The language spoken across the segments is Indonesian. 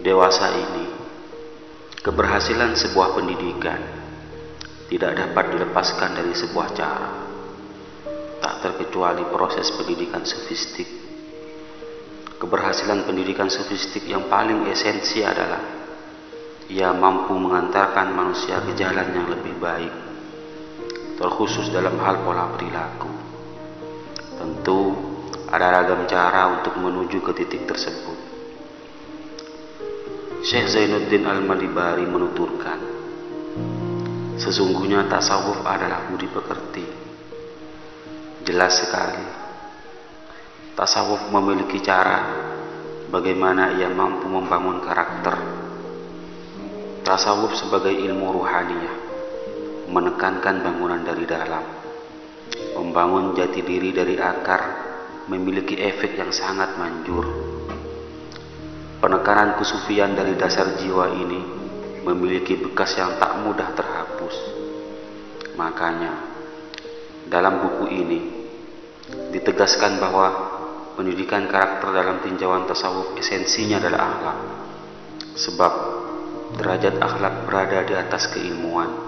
Dewasa ini, keberhasilan sebuah pendidikan tidak dapat dilepaskan dari sebuah cara, tak terkecuali proses pendidikan sofistik. Keberhasilan pendidikan sofistik yang paling esensi adalah ia mampu mengantarkan manusia ke jalan yang lebih baik, terkhusus dalam hal pola perilaku. Tentu ada ragam cara untuk menuju ke titik tersebut. Syekh Zainuddin Al-Malibari menuturkan, sesungguhnya tasawuf adalah budi pekerti. Jelas sekali, tasawuf memiliki cara bagaimana ia mampu membangun karakter. Tasawuf sebagai ilmu ruhaniyah menekankan bangunan dari dalam, membangun jati diri dari akar, memiliki efek yang sangat manjur. Penekanan kesufian dari dasar jiwa ini memiliki bekas yang tak mudah terhapus. Makanya, dalam buku ini ditegaskan bahwa pendidikan karakter dalam tinjauan tasawuf esensinya adalah akhlak. Sebab derajat akhlak berada di atas keilmuan.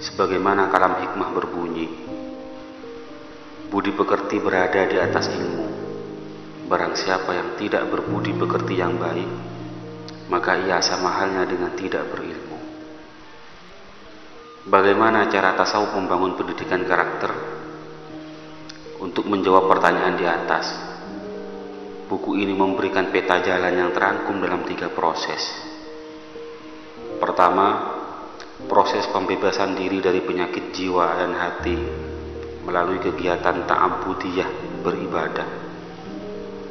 Sebagaimana kalam hikmah berbunyi, budi pekerti berada di atas ilmu. Barang siapa yang tidak berbudi pekerti yang baik, maka ia sama halnya dengan tidak berilmu. Bagaimana cara tasawuf membangun pendidikan karakter? Untuk menjawab pertanyaan di atas, buku ini memberikan peta jalan yang terangkum dalam 3 proses. Pertama, proses pembebasan diri dari penyakit jiwa dan hati melalui kegiatan ta'abbudiyah beribadah.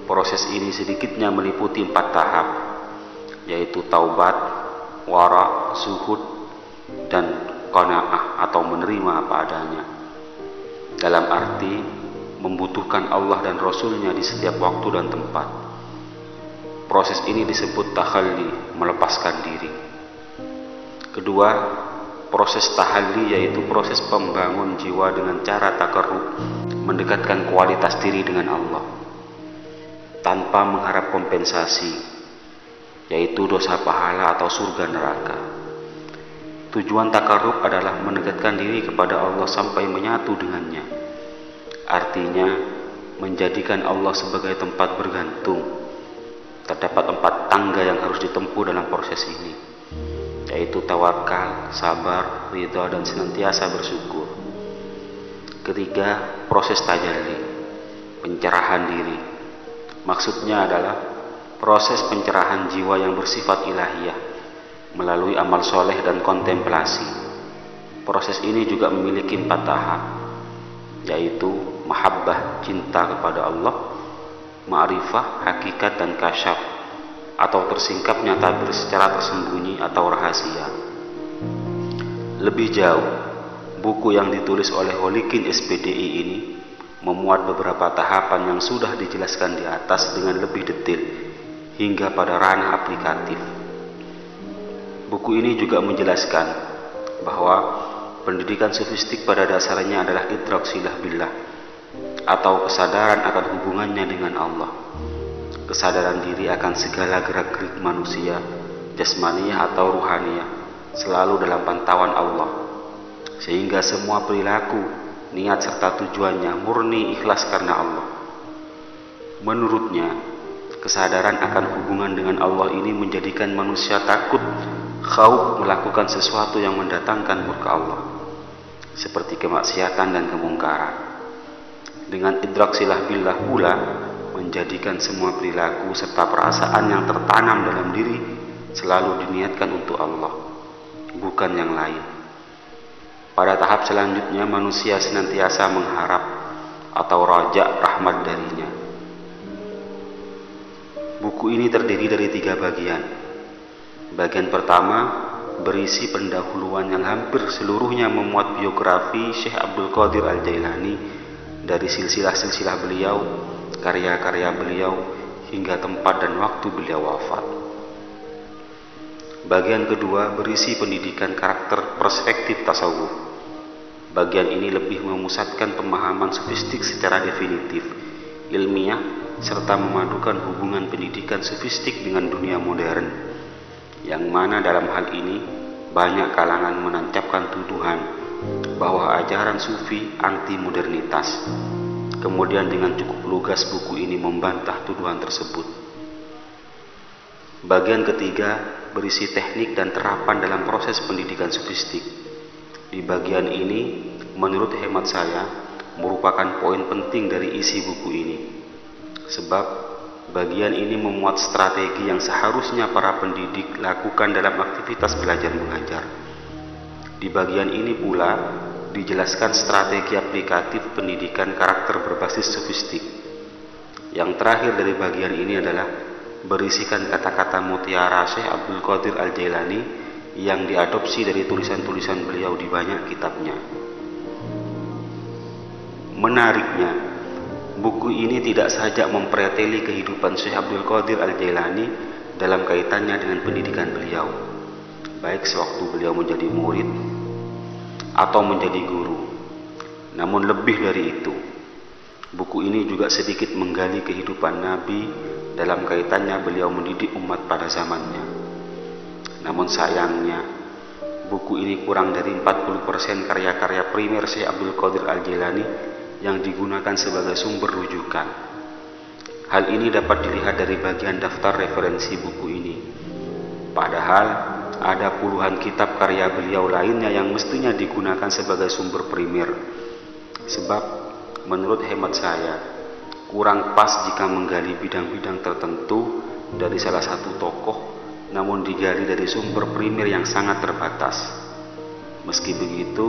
Proses ini sedikitnya meliputi 4 tahap, yaitu taubat, wara, zuhud, dan qanaah atau menerima apa adanya. Dalam arti membutuhkan Allah dan Rasulnya di setiap waktu dan tempat. Proses ini disebut takhalli, melepaskan diri. Kedua, proses tahalli yaitu proses pembangun jiwa dengan cara takarrub, mendekatkan kualitas diri dengan Allah tanpa mengharap kompensasi, yaitu dosa pahala atau surga neraka. Tujuan takarrub adalah mendekatkan diri kepada Allah sampai menyatu dengannya. Artinya, menjadikan Allah sebagai tempat bergantung. Terdapat 4 tangga yang harus ditempuh dalam proses ini, yaitu tawakal, sabar, ridha, dan senantiasa bersyukur. Ketiga, proses tajalli, pencerahan diri. Maksudnya adalah proses pencerahan jiwa yang bersifat ilahiyah melalui amal soleh dan kontemplasi. Proses ini juga memiliki 4 tahap, yaitu mahabbah, cinta kepada Allah, ma'rifah, hakikat, dan kasyaf atau tersingkapnya tabir secara tersembunyi atau rahasia. Lebih jauh, buku yang ditulis oleh Holikin SPDI ini memuat beberapa tahapan yang sudah dijelaskan di atas dengan lebih detail hingga pada ranah aplikatif. Buku ini juga menjelaskan bahwa pendidikan sofistik pada dasarnya adalah idrak silah billah atau kesadaran akan hubungannya dengan Allah, kesadaran diri akan segala gerak-gerik manusia, jasmaniyah atau ruhaniyah, selalu dalam pantauan Allah, sehingga semua perilaku, niat serta tujuannya murni ikhlas karena Allah. Menurutnya, kesadaran akan hubungan dengan Allah ini menjadikan manusia takut, khauf melakukan sesuatu yang mendatangkan murka Allah, seperti kemaksiatan dan kemungkaran. Dengan idrak silah billah pula menjadikan semua perilaku serta perasaan yang tertanam dalam diri selalu diniatkan untuk Allah, bukan yang lain. Pada tahap selanjutnya, manusia senantiasa mengharap atau raja rahmat darinya. Buku ini terdiri dari 3 bagian. Bagian pertama berisi pendahuluan yang hampir seluruhnya memuat biografi Syekh Abdul Qadir Al-Jailani dari silsilah-silsilah beliau, karya-karya beliau, hingga tempat dan waktu beliau wafat. Bagian kedua berisi pendidikan karakter perspektif tasawuf. Bagian ini lebih memusatkan pemahaman sufistik secara definitif, ilmiah, serta memadukan hubungan pendidikan sufistik dengan dunia modern, yang mana dalam hal ini banyak kalangan menancapkan tuduhan bahwa ajaran sufi anti modernitas. Kemudian dengan cukup lugas buku ini membantah tuduhan tersebut. Bagian ketiga berisi teknik dan terapan dalam proses pendidikan sufistik. Di bagian ini, menurut hemat saya, merupakan poin penting dari isi buku ini. Sebab bagian ini memuat strategi yang seharusnya para pendidik lakukan dalam aktivitas belajar mengajar. Di bagian ini pula dijelaskan strategi aplikatif pendidikan karakter berbasis sufistik. Yang terakhir dari bagian ini adalah berisikan kata-kata mutiara Syekh Abdul Qadir Al-Jailani yang diadopsi dari tulisan-tulisan beliau di banyak kitabnya. Menariknya, buku ini tidak saja mempreteli kehidupan Syekh Abdul Qadir Al-Jailani dalam kaitannya dengan pendidikan beliau, baik sewaktu beliau menjadi murid atau menjadi guru. Namun lebih dari itu, buku ini juga sedikit menggali kehidupan Nabi dalam kaitannya beliau mendidik umat pada zamannya. Namun sayangnya, buku ini kurang dari 40% karya-karya primer Syekh Abdul Qadir Al-Jailani yang digunakan sebagai sumber rujukan. Hal ini dapat dilihat dari bagian daftar referensi buku ini. Padahal ada puluhan kitab karya beliau lainnya yang mestinya digunakan sebagai sumber primer. Sebab menurut hemat saya, kurang pas jika menggali bidang-bidang tertentu dari salah satu tokoh, namun digali dari sumber primer yang sangat terbatas. Meski begitu,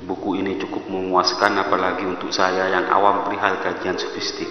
buku ini cukup memuaskan apalagi untuk saya yang awam perihal kajian sufistik.